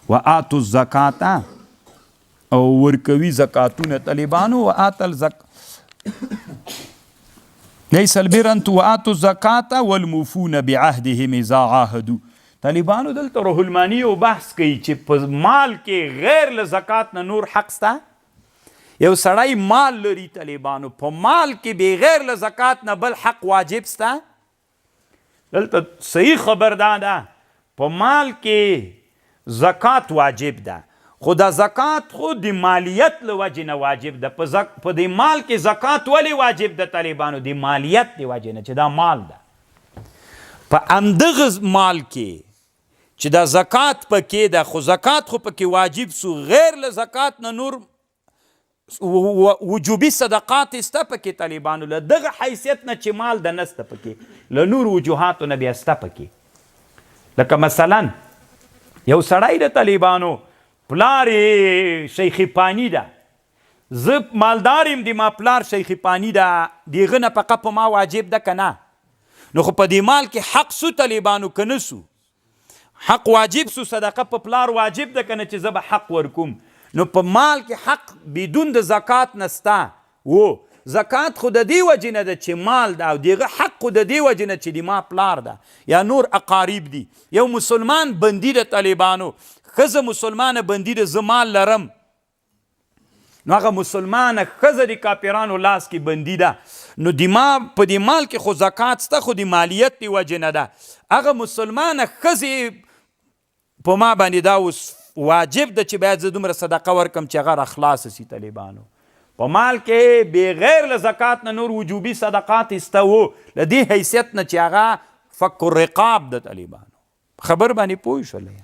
وآتوا الزکاة او ورکوي زکاتونه طالبانو وآتوا ليس البر ان وآتوا الزکاة والموفون بعهدهم اذا عاهدوا. طالبانو دلته روح المانی او بحث کوي چې په مال کې غیر له زکات نه نور حق سته. یو سړی مال لري طالبانو، په مال کې بغیر له زکات نه بل حق واجب سته. دلته صحیح خبر ده په مال کې زکات واجب ده، خو دا زکات خو د مالیت له وجې نه واجب ده. په دې مال کې زکات ولې واجب ده طالبانو؟ د مالیت د وجې نه چې دا مال ده. په همدغه مال کې چې دا زکات پکې ده، خو زکات خو پکې واجب سو، غیر له زکات نه نور وجوبي صدقات استه پکې طالبانو. له دغه حیثیت نه چې مال د نسته پکې، له نور وجوهاتو نه بیا استه پکې. لکه مثلا یو سړی د طالبانو پلار شیخ پانی ده، زه مالدار یم، د ما پلار شیخ پانی ده، د هغه نفقه په ما واجب ده که نه؟ نو خو په دې مال کې حق سو طالبانو که نه سو؟ حق واجب سو، صدقه په پلار واجب ده که نه چې زه به حق ورکوم؟ نو په مال کې حق بدون د زکات نسته. و زکات خو د دې وجې نه ده چې مال ده، او دغه حق خو د دې وجې نه چې د ما پلار ده یا نور اقارب دي. یو مسلمان بندي د طالبانو، ښځه مسلمانه بندي ده، زه مال لرم، نو هغه مسلمانه ښځه د کافرانو لاس کې بندي ده، نو په دې مال کې خو زکات سته، خو د مالیت د وجې نه ده. هغه مسلمانه ښځې په ما باندې دا اوس واجب ده چې باید زه دومره صدقه ورکم چې هغه را خلاصه سي. طالبانو په مال کې بغیر له زکات نه نور وجوبي صدقات استه و، له دې حیثیت نه چې هغه فک الرقاب د طالبانو. خبر باندې پوه شولئ؟